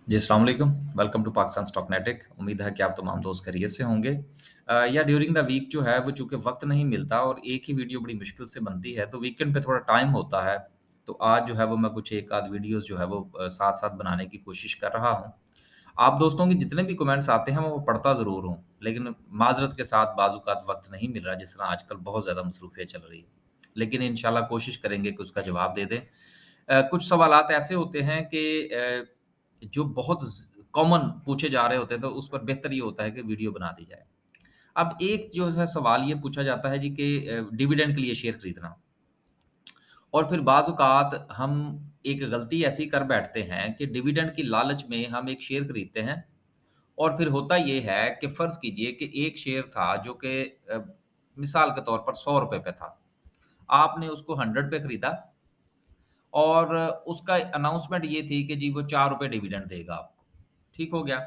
जी, अस्सलाम वालेकुम। Welcome to Pakistan stock नेटिक। उम्मीद है कि आप तमाम दोस्त खैरियत से होंगे। या ड्यूरिंग द वीक जो है वो चूँकि वक़्त नहीं मिलता और एक ही वीडियो बड़ी मुश्किल से बनती है, तो वीकेंड पे थोड़ा टाइम होता है। तो आज जो है वो मैं कुछ एक आध वीडियोज़ जो है वो साथ-साथ बनाने की कोशिश कर रहा हूँ। आप दोस्तों के जितने भी कमेंट्स आते हैं, मैं वो पढ़ता ज़रूर हूँ, लेकिन माज़रत के साथ बाज़-औक़ात वक़्त नहीं मिल रहा, जिस तरह आजकल बहुत ज़्यादा मसरूफ़ियत चल रही है। लेकिन इंशाल्लाह कोशिश करेंगे कि उसका जवाब दे दें। कुछ सवालात ऐसे होते हैं कि जो बहुत कॉमन पूछे जा रहे होते हैं, तो उस पर बेहतर ये होता है कि वीडियो बना दी जाए। अब एक जो है सवाल ये पूछा जाता है जी कि डिविडेंड के लिए शेयर खरीदना और फिर बाज़ औक़ात हम एक गलती ऐसी कर बैठते हैं कि डिविडेंड की लालच में हम एक शेयर खरीदते हैं और फिर होता ये है कि फ़र्ज़ कीजिए कि एक शेयर था जो कि मिसाल के तौर पर ₹100 पे था। आपने उसको 100 पे खरीदा और उसका अनाउंसमेंट ये थी कि जी वो ₹4 डिविडेंड देगा आपको, ठीक हो गया।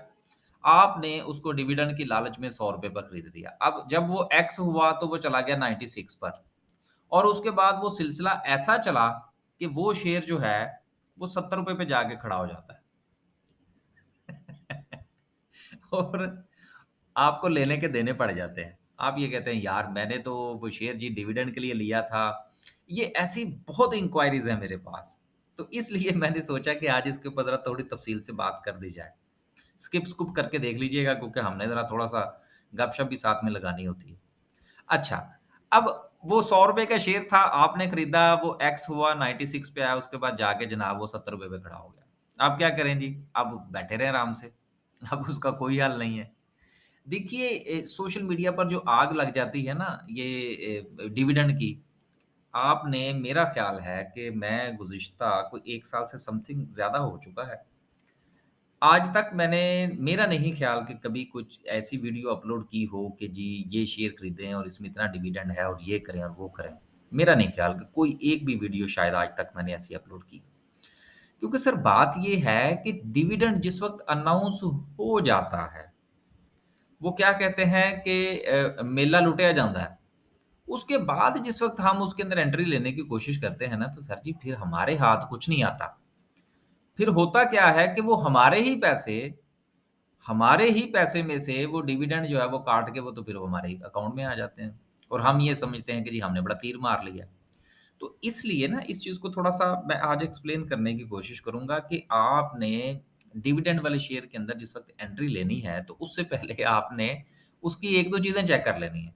आपने उसको डिविडेंड की लालच में ₹100 पर खरीद लिया। अब जब वो एक्स हुआ तो वो चला गया 96 पर और उसके बाद वो सिलसिला ऐसा चला कि वो शेयर जो है वो ₹70 पे जाके खड़ा हो जाता है। और आपको लेने के देने पड़ जाते हैं। आप ये कहते हैं यार मैंने तो वो शेयर जी डिविडेंड के लिए लिया था। ये ऐसी बहुत इंक्वायरीज़ हैं मेरे पास। तो इसलिए मैंने सोचा कि आज इसके ऊपर ज़रा थोड़ी तफ़सील से बात कर दी जाए। स्किप-स्कुप करके देख लीजिएगा क्योंकि हमने ज़रा थोड़ा-सा गप-शप भी साथ में लगानी होती है। अच्छा, अब वो ₹100 का शेयर था, आपने खरीदा, वो एक्स हुआ, 96 पे आया, उसके बाद जाके जनाब वो ₹70 पे खड़ा हो गया। अब क्या करें जी? अब बैठे रहें आराम से। अब उसका कोई हल नहीं है। देखिए सोशल मीडिया पर जो आग लग जाती है ना ये डिविडेंड की, आपने मेरा ख़्याल है कि मैं गुज़िश्ता कोई 1 साल से समथिंग ज़्यादा हो चुका है। आज तक मैंने मेरा नहीं ख़्याल कि कभी कुछ ऐसी वीडियो अपलोड की हो कि जी ये शेयर खरीदें और इसमें इतना डिविडेंड है और ये करें और वो करें। मेरा नहीं ख़्याल कि कोई एक भी वीडियो शायद आज तक मैंने ऐसी अपलोड की। क्योंकि सर बात ये है कि डिविडेंड जिस वक़्त अनाउंस हो जाता है, वो क्या कहते हैं कि मेला लुटिया जांदा है। उसके बाद जिस वक़्त हम उसके अंदर एंट्री लेने की कोशिश करते हैं ना, तो सर जी फिर हमारे हाथ कुछ नहीं आता। फिर होता क्या है कि वो हमारे ही पैसे में से वो डिविडेंड जो है वो काट के वो तो फिर वो हमारे ही अकाउंट में आ जाते हैं और हम ये समझते हैं कि जी हमने बड़ा तीर मार लिया। तो इसलिए ना इस चीज़ को थोड़ा-सा मैं आज एक्सप्लेन करने की कोशिश करूँगा कि आपने डिविडेंड वाले शेयर के अंदर जिस वक़्त एंट्री लेनी है, तो उससे पहले आपने उसकी 1-2 चीज़ें चेक कर लेनी है।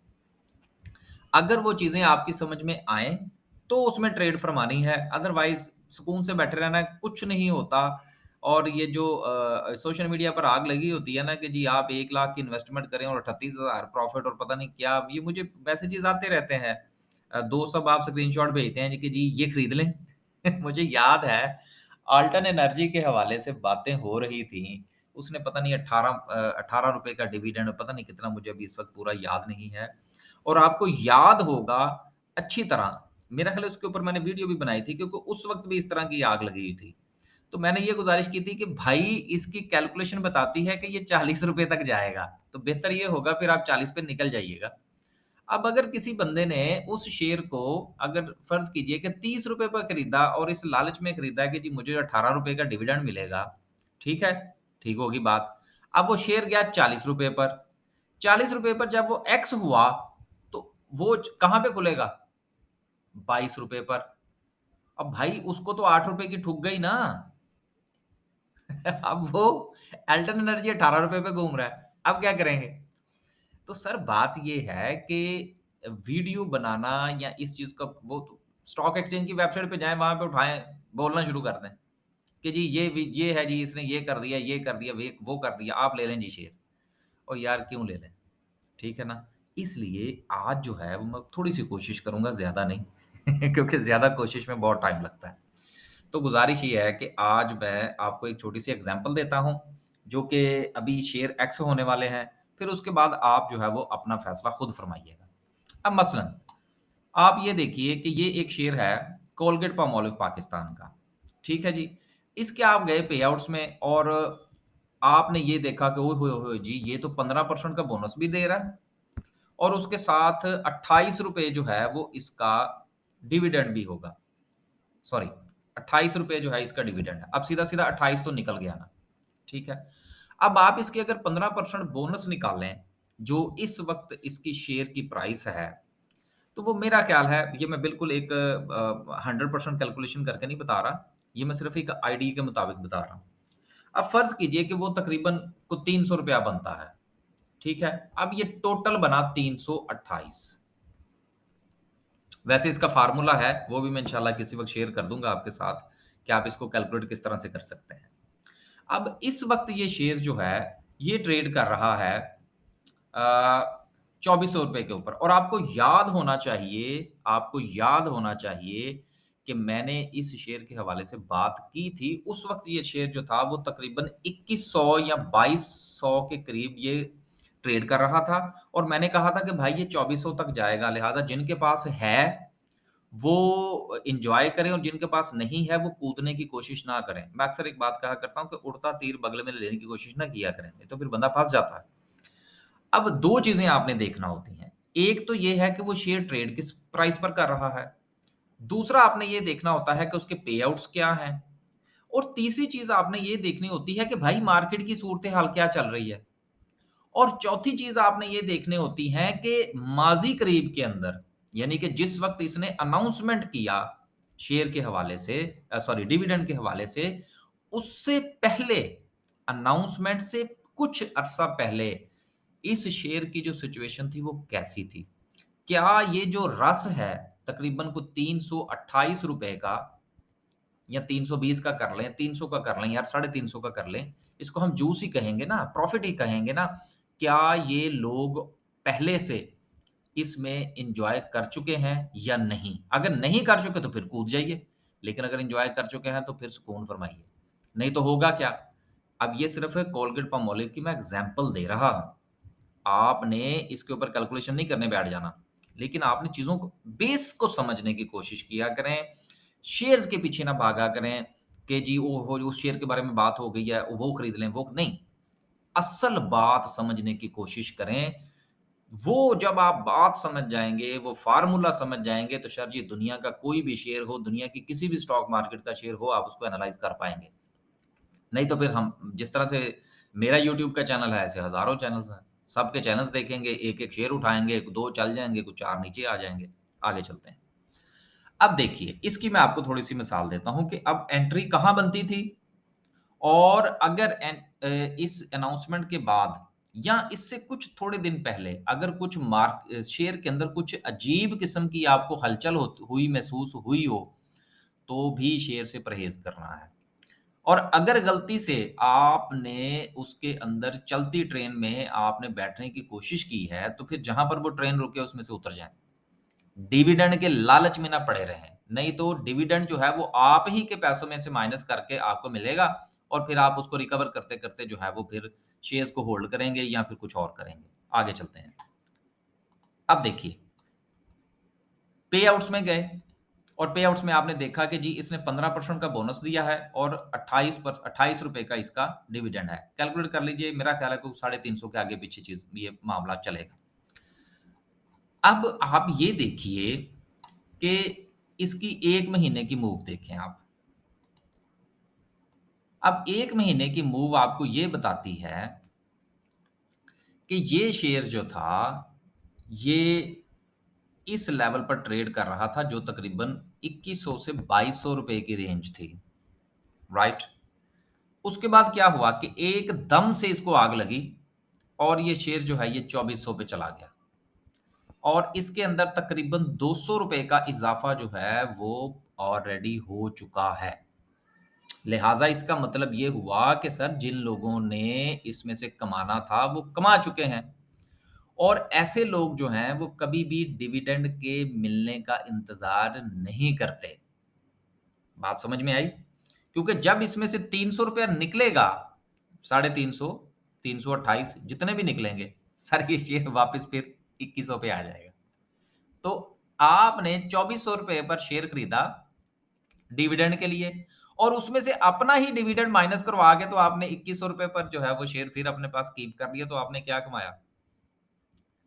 अगर वो चीज़ें आपकी समझ में आएँ, तो उसमें ट्रेड फरमानी है, अदरवाइज़ सुकून से बैठे रहना है, कुछ नहीं होता। और ये जो सोशल मीडिया पर आग लगी होती है ना कि जी आप 1 लाख की इन्वेस्टमेंट करें और 38,000 प्रॉफ़िट और पता नहीं क्या, ये मुझे मैसेजेस आते रहते हैं। दोस्त सब आप स्क्रीनशॉट भेजते हैं जी कि जी ये खरीद लें। मुझे याद है अल्टन एनर्जी के हवाले से बातें हो रही थी। उसने पता नहीं ₹18 का डिविडेंड पता नहीं कितना मुझे अभी इस वक़्त पूरा याद नहीं है। और आपको याद होगा अच्छी तरह, मेरा ख़्याल है उसके ऊपर मैंने वीडियो भी बनाई थी क्योंकि उस वक़्त भी इस तरह की आग लगी हुई थी। तो मैंने ये गुज़ारिश की थी कि भाई इसकी कैलकुलेशन बताती है कि ये ₹40 तक जाएगा, तो बेहतर ये होगा फिर आप 40 पे निकल जाइएगा। अब अगर किसी बंदे ने उस शेयर को अगर फ़र्ज़ कीजिए कि ₹30 पर खरीदा और इस लालच में खरीदा कि जी मुझे ₹18 का डिविडेंड मिलेगा, ठीक है? ठीक होगी बात। अब वो शेयर गया ₹40 पर, ₹40 पर जब वो एक्स हुआ, तो वो कहाँ पे खुलेगा? ₹22 पर। अब भाई उसको तो ₹8 की ठुक गई ना। अब वो एल्टन एनर्जी ₹18 पे घूम रहा है। अब क्या करेंगे? तो सर बात ये है कि वीडियो बनाना या इस चीज़ का वो तो स्टॉक एक्सचेंज की वेबसाइट पे जाएँ, वहाँ पे उठाएँ, बोलना शुरू कर दें कि जी ये है जी, इसने ये कर दिया, वे वो कर दिया, आप ले लें जी शेयर। और यार क्यों ले लें? ठीक है ना? इसलिए आज जो है वो मैं थोड़ी-सी कोशिश करूँगा, ज़्यादा नहीं क्योंकि ज़्यादा कोशिश में बहुत टाइम लगता है। तो गुज़ारिश ये है कि आज मैं आपको एक छोटी-सी एग्ज़ाम्पल देता हूँ, जो कि अभी शेयर एक्स होने वाले हैं, फिर उसके बाद आप जो है वो अपना फ़ैसला खुद फ़रमाइएगा। अब मसलन आप ये देखिए कि ये एक शेयर है कोलगेट पामोलिव पाकिस्तान का, ठीक है जी? इसके आप गए पेआउट्स में और आपने ये देखा कि ओए होए होए! जी ये तो 15% का बोनस भी दे रहा है और उसके साथ ₹28 जो है वो इसका डिविडेंड भी होगा। सॉरी ₹28 जो है इसका डिविडेंड है। अब सीधा-सीधा 28 तो निकल गया ना। ठीक है? अब आप इसके अगर 15% बोनस निकालें, जो इस वक़्त इसकी शेयर की प्राइस है, तो वो मेरा ख़्याल है, ये मैं बिल्कुल एक 100% कैलकुलेशन करके नहीं बता रहा, ये मैं सिर्फ़ एक आइडिया के मुताबिक बता रहा हूँ। अब फ़र्ज़ कीजिए कि वो तकरीबन को ₹300 बनता है, ठीक है? अब ये टोटल बना 328। वैसे इसका फ़ॉर्मूला है, वो भी मैं इंशाल्लाह किसी वक़्त शेयर कर दूँगा आपके साथ, कि आप इसको कैलकुलेट किस तरह से कर सकते हैं। अब इस वक़्त ये शेयर जो है, ये ट्रेड कर रहा है ₹2400 के ऊपर, और आपको याद होना चाहिए कि मैंने इस शेयर के हवाले से बात की थी। उस वक़्त ये शेयर जो था वो तकरीबन 2100 या 2200 के करीब ये ट्रेड कर रहा था, और मैंने कहा था कि भाई ये 2400 तक जाएगा, लिहाज़ा जिनके पास है वो एन्जॉय करें, और जिनके पास नहीं है वो कूदने की कोशिश ना करें। मैं अक्सर एक बात कहा करता हूँ कि उड़ता तीर बगल में लेने की कोशिश ना किया करें, नहीं तो फिर बंदा फँस जाता है। अब 2 चीज़ें आपने देखना होती हैं। एक तो ये है कि वो शेयर ट्रेड किस प्राइस पर कर रहा है। दूसरा आपने ये देखना होता है कि उसके पे-आउट्स क्या हैं। और तीसरी चीज़ आपने ये देखनी होती है कि भाई मार्केट की सूरत-ए-हाल क्या चल रही है। और चौथी चीज़ आपने ये देखनी होती है कि माज़ी करीब के अंदर, यानी कि जिस वक़्त इसने अनाउंसमेंट किया शेयर के हवाले से, सॉरी, डिविडेंड के हवाले से, उससे पहले, अनाउंसमेंट से कुछ अरसा पहले इस शेयर की जो सिचुएशन थी वो कैसी थी? क्या ये जो रस है तकरीबन को ₹328 का, या 320 का कर लें, 300 का कर लें, यार 350 का कर लें, इसको हम जूस ही कहेंगे ना, प्रॉफ़िट ही कहेंगे ना। क्या ये लोग पहले से इसमें एन्जॉय कर चुके हैं या नहीं? अगर नहीं कर चुके तो फिर कूद जाइए, लेकिन अगर एन्जॉय कर चुके हैं तो फिर सुकून फरमाइए। नहीं तो होगा क्या? अब ये सिर्फ़ कोलगेट पाल्मोलिव की मैं एग्ज़ाम्पल दे रहा हूँ। आपने इसके ऊपर कैलकुलेशन नहीं करने बैठ जाना, लेकिन आपने चीज़ों को, बेस को समझने की कोशिश किया करें। शेयर्स के पीछे ना भागा करें कि जी ओहो! उस शेयर के बारे में बात हो गई है, वो खरीद लें, वो नहीं। असल बात समझने की कोशिश करें। वो जब आप बात समझ जाएँगे, वो फ़ॉर्मूला समझ जाएँगे, तो शायद ये दुनिया का कोई भी शेयर हो, दुनिया की किसी भी स्टॉक मार्केट का शेयर हो, आप उसको एनालाइज़ कर पाएँगे। नहीं तो फिर हम जिस तरह से मेरा यूट्यूब का चैनल है, ऐसे हज़ारों चैनल्स हैं। सबके चैनल्स देखेंगे, एक-एक शेयर उठाएँगे, 2 चल जाएँगे, कुछ 4 नीचे आ जाएँगे। आगे चलते हैं। अब देखिए, इसकी मैं आपको थोड़ी-सी मिसाल देता हूँ कि अब एंट्री कहाँ बनती थी, और अगर इस अनाउंसमेंट के बाद या इससे कुछ थोड़े दिन पहले अगर कुछ शेयर के अंदर कुछ अजीब किस्म की आपको हलचल हुई महसूस हुई हो, तो भी शेयर से परहेज़ करना है। और अगर गलती से आपने उसके अंदर चलती ट्रेन में आपने बैठने की कोशिश की है, तो फिर जहाँ पर वो ट्रेन रुके उसमें से उतर जाएँ। डिविडेंड के लालच में ना पड़े रहें, नहीं तो डिविडेंड जो है वो आप ही के पैसों में से माइनस करके आपको मिलेगा, और फिर आप उसको रिकवर करते-करते जो है वो फिर शेयर्स को होल्ड करेंगे या फिर कुछ और करेंगे। आगे चलते हैं। अब देखिए, पे आउट्स में गए, और पे आउट्स में आपने देखा कि जी इसने 15% का बोनस दिया है और 28 रुपए का इसका डिविडेंड है। कैलकुलेट कर लीजिए, मेरा ख्याल है कि 350 के आगे पीछे चीज़ ये मामला चलेगा। अब आप ये देखिए कि इसकी 1 महीने की मूव देखें आप। अब 1 महीने की मूव आपको ये बताती है कि ये शेयर जो था, ये इस लेवल पर ट्रेड कर रहा था जो तकरीबन 2100 से ₹2200 की रेंज थी, राइट? उसके बाद क्या हुआ कि एकदम से इसको आग लगी, और ये शेयर जो है ये 2400 पे चला गया, और इसके अंदर तकरीबन ₹200 का इज़ाफ़ा जो है वो ऑलरेडी हो चुका है। लिहाज़ा इसका मतलब ये हुआ कि सर जिन लोगों ने इसमें से कमाना था वो कमा चुके हैं, और ऐसे लोग जो हैं वो कभी भी डिविडेंड के मिलने का इंतज़ार नहीं करते। बात समझ में आई? क्योंकि जब इसमें से ₹300 निकलेगा, 350, 328 जितने भी निकलेंगे, सर ये शेयर वापस फिर 2100 पे आ जाएगा। तो आपने ₹2400 पर शेयर खरीदा डिविडेंड के लिए, और उसमें से अपना ही डिविडेंड माइनस करवा के तो आपने ₹2100 पर जो है वो शेयर फिर अपने पास कीप कर लिया, तो आपने क्या कमाया?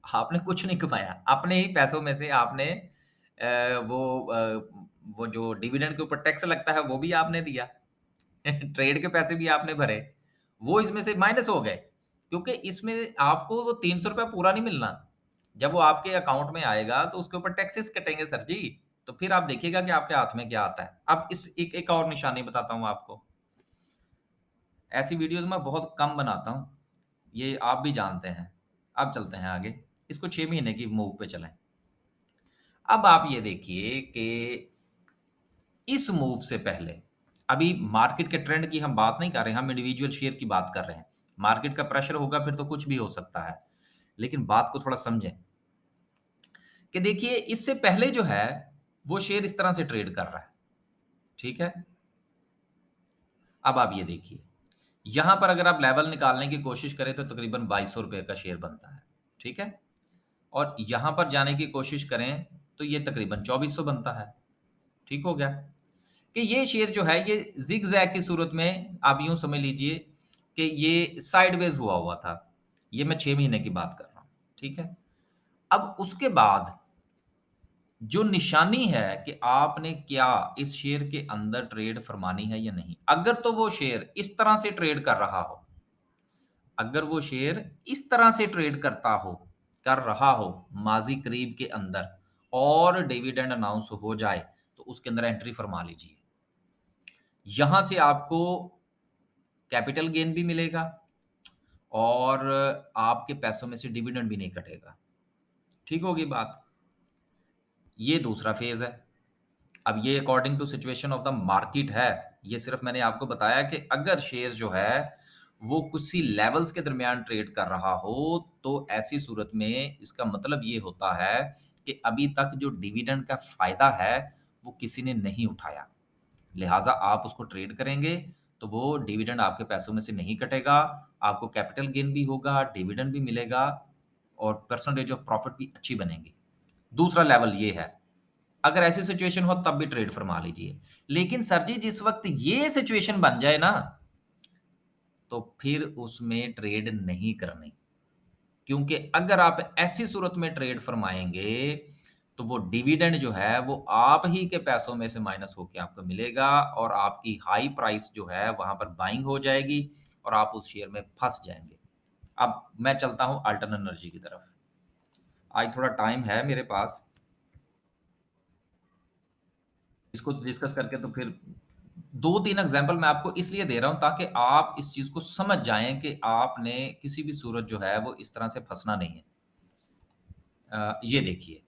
आपने कुछ नहीं कमाया। अपने ही पैसों में से आपने वो जो डिविडेंड के ऊपर टैक्स लगता है वो भी आपने दिया। ट्रेड के पैसे भी आपने भरे, वो इसमें से माइनस हो गए, क्योंकि इसमें आपको वो ₹300 पूरा नहीं मिलना। जब वो आपके अकाउंट में आएगा तो उसके ऊपर टैक्सेस कटेंगे सर जी। तो फिर आप देखिएगा कि आपके हाथ में क्या आता है। अब इस एक एक और निशानी बताता हूँ आपको। ऐसी वीडियोज़ मैं बहुत कम बनाता हूँ, ये आप भी जानते हैं। अब चलते हैं आगे, इसको 6 महीने की मूव पे चलें। अब आप ये देखिए कि इस मूव से पहले, अभी मार्केट के ट्रेंड की हम बात नहीं कर रहे हैं, हम इंडिविजुअल शेयर की बात कर रहे हैं। मार्केट का प्रेशर होगा फिर तो कुछ भी हो सकता है। लेकिन बात को थोड़ा समझें कि देखिए इससे पहले जो है, वो शेयर इस तरह से ट्रेड कर रहा है, ठीक है? अब आप ये देखिए, यहाँ पर अगर आप लेवल निकालने की कोशिश करें तो तकरीबन ₹2200 का शेयर बनता है, ठीक है? और यहाँ पर जाने की कोशिश करें तो ये तकरीबन 2400 बनता है, ठीक हो गया? कि ये शेयर जो है ये ज़िग-ज़ैग की सूरत में आप यूँ समझ लीजिए कि ये साइडवेज़ हुआ था। ये मैं 6 महीने की बात कर रहा हूँ, ठीक है? अब उसके बाद जो निशानी है कि आपने क्या इस शेयर के अंदर ट्रेड फरमानी है या नहीं। अगर तो वो शेयर इस तरह से ट्रेड कर रहा हो, अगर वो शेयर इस तरह से ट्रेड कर रहा हो माज़ी करीब के अंदर और डिविडेंड अनाउंस हो जाए, तो उसके अंदर एंट्री फरमा लीजिए। यहाँ से आपको कैपिटल गेन भी मिलेगा और आपके पैसों में से डिविडेंड भी नहीं कटेगा। ठीक होगी बात? ये दूसरा फ़ेज़ है। अब ये according to situation of the market है। ये सिर्फ़ मैंने आपको बताया कि अगर शेयर जो है, वो किसी लेवल्स के दरमियान ट्रेड कर रहा हो, तो ऐसी सूरत में इसका मतलब ये होता है कि अभी तक जो डिविडेंड का फ़ायदा है, वो किसी ने नहीं उठाया। लिहाज़ा आप उसको ट्रेड करेंगे, तो वो डिविडेंड आपके पैसों में से नहीं कटेगा, आपको कैपिटल गेन भी होगा, डिविडेंड भी मिलेगा और परसेंटेज ऑफ प्रॉफ़िट भी अच्छी बनेगी। दूसरा लेवल ये है। अगर ऐसी सिचुएशन हो तब भी ट्रेड फरमा लीजिए। लेकिन सर जी जिस वक़्त ये सिचुएशन बन जाए ना, तो फिर उसमें ट्रेड नहीं करनी। क्योंकि अगर आप ऐसी सूरत में ट्रेड फरमाएँगे, तो वो डिविडेंड जो है वो आप ही के पैसों में से माइनस होके आपको मिलेगा और आपकी हाई प्राइस जो है वहाँ पर बाइंग हो जाएगी और आप उस शेयर में फँस जाएँगे। अब मैं चलता हूँ अल्टर्न एनर्जी की तरफ। आज थोड़ा टाइम है मेरे पास, इसको डिस्कस करके तो फिर 2-3 एग्ज़ाम्पल मैं आपको इसलिए दे रहा हूँ ताकि आप इस चीज़ को समझ जाएँ कि आपने किसी भी सूरत जो है वो इस तरह से फँसना नहीं है। ये देखिए,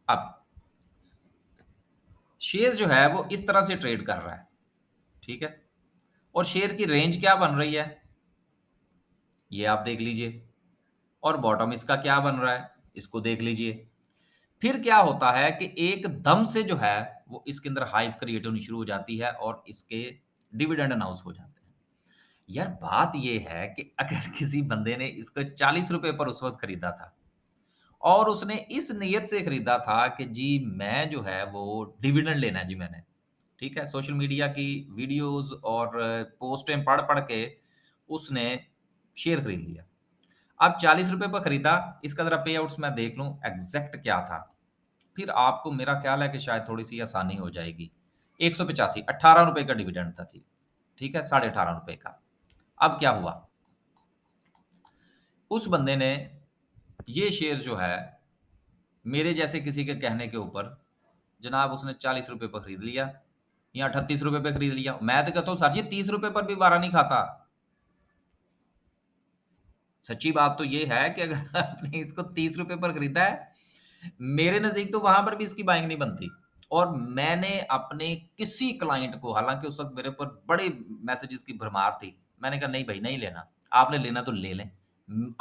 अब शेयर जो है वो इस तरह से ट्रेड कर रहा है, ठीक है? और शेयर की रेंज क्या बन रही है, ये आप देख लीजिए और बॉटम इसका क्या बन रहा है, इसको देख लीजिए। फिर क्या होता है कि एकदम से जो है वो इसके अंदर हाइप क्रिएट होनी शुरू हो जाती है और इसके डिविडेंड अनाउंस हो जाते हैं। यार बात ये है कि अगर किसी बंदे ने इसको ₹40 पर उस वक़्त खरीदा था और उसने इस नियत से खरीदा था कि जी मैं जो है वो डिविडेंड लेना है जी मैंने, ठीक है? सोशल मीडिया की वीडियोज़ और पोस्टें पढ़-पढ़ के उसने शेयर खरीद लिया। अब ₹40 पर खरीदा, इसका ज़रा पे आउट्स मैं देख लूँ एग्ज़ैक्ट क्या था? फिर आपको मेरा ख़्याल है कि शायद थोड़ी-सी आसानी हो जाएगी। 185 ₹18 का डिविडेंड था जी, ठीक है? साढ़े ₹18 का। अब क्या हुआ? उस बंदे ने ये शेयर जो है, मेरे जैसे किसी के कहने के ऊपर जनाब उसने ₹40 पर खरीद लिया या ₹38 पे खरीद लिया। मैं तो कहता हूँ सर जी ₹30 पर भी वारा नहीं खाता। सच्ची बात तो ये है कि अगर आपने इसको ₹30 पर खरीदा है, मेरे नज़दीक तो वहाँ पर भी इसकी बाइंग नहीं बनती। और मैंने अपने किसी क्लाइंट को हालाँकि उस वक़्त मेरे ऊपर बड़े मैसेजेस की भरमार थी। मैंने कहा नहीं भई नहीं लेना, आपने लेना तो ले लें।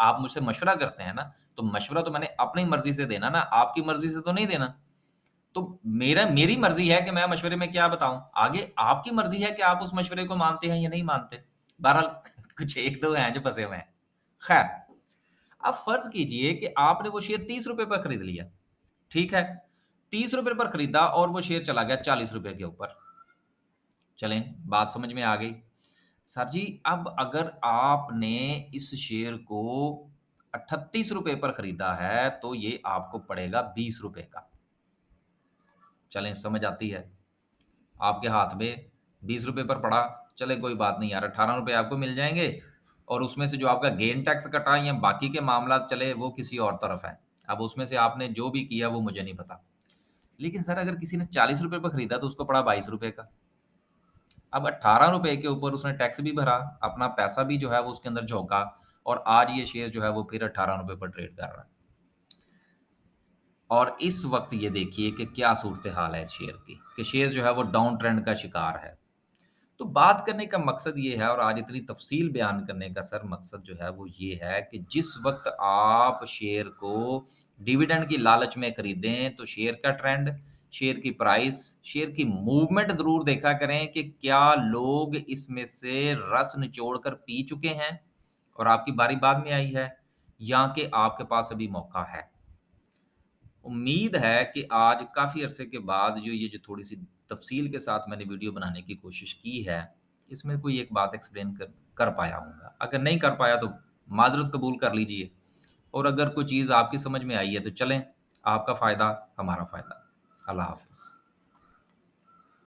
आप मुझसे मशवरा करते हैं ना, तो मशवरा तो मैंने अपनी मर्ज़ी से देना ना, आपकी मर्ज़ी से तो नहीं देना। तो मेरी मर्ज़ी है कि मैं मशवरे में क्या बताऊँ, आगे आपकी मर्ज़ी है कि आप उस मशवरे को मानते हैं या नहीं मानते। बहरहाल कुछ 1-2 हैं जो फँसे हुए हैं। खैर, अब फ़र्ज़ कीजिए कि आपने वो शेयर ₹30 पर खरीद लिया, ठीक है? ₹30 पर खरीदा और वो शेयर चला गया ₹40 के ऊपर। चलें, बात समझ में आ गई। सर जी, अब अगर आपने इस शेयर को ₹38 पर खरीदा है, तो ये आपको पड़ेगा ₹20 का। चलें, समझ आती है। आपके हाथ में ₹20 पर पड़ा, चलें कोई बात नहीं यार, ₹18 आपको मिल जाएँगे और उसमें से जो आपका गेन टैक्स कटा या बाकी के मामला चले वो किसी और तरफ है। अब उसमें से आपने जो भी किया वो मुझे नहीं पता। लेकिन सर अगर किसी ने ₹40 पे खरीदा तो उसको पड़ा ₹22 का। अब ₹18 के ऊपर उसने टैक्स भी भरा, अपना पैसा भी जो है वो उसके अंदर झोंका और आज ये शेयर जो है वो फिर ₹18 पर ट्रेड कर रहा है। और इस वक़्त ये देखिए कि क्या सूरत-ए-हाल है इस शेयर की, कि शेयर जो है वो डाउन ट्रेंड का शिकार है। तो बात करने का मकसद ये है और आज इतनी तफ़सील बयान करने का सर मकसद जो है वो ये है कि जिस वक़्त आप शेयर को डिविडेंड की लालच में खरीदें, तो शेयर का ट्रेंड, शेयर की प्राइस, शेयर की मूवमेंट ज़रूर देखा करें कि क्या लोग इसमें से रस निचोड़ कर पी चुके हैं और आपकी बारी बाद में आई है या कि आपके पास अभी मौका है। उम्मीद है कि आज काफ़ी अरसे के बाद जो थोड़ी-सी तफ़सील के साथ मैंने वीडियो बनाने की कोशिश की है, इसमें कोई एक बात एक्सप्लेन कर कर पाया हूँगा। अगर नहीं कर पाया तो माज़रत कबूल कर लीजिए और अगर कोई चीज़ आपकी समझ में आई है तो चलें, आपका फ़ायदा, हमारा फ़ायदा। अल्लाह हाफ़िज़।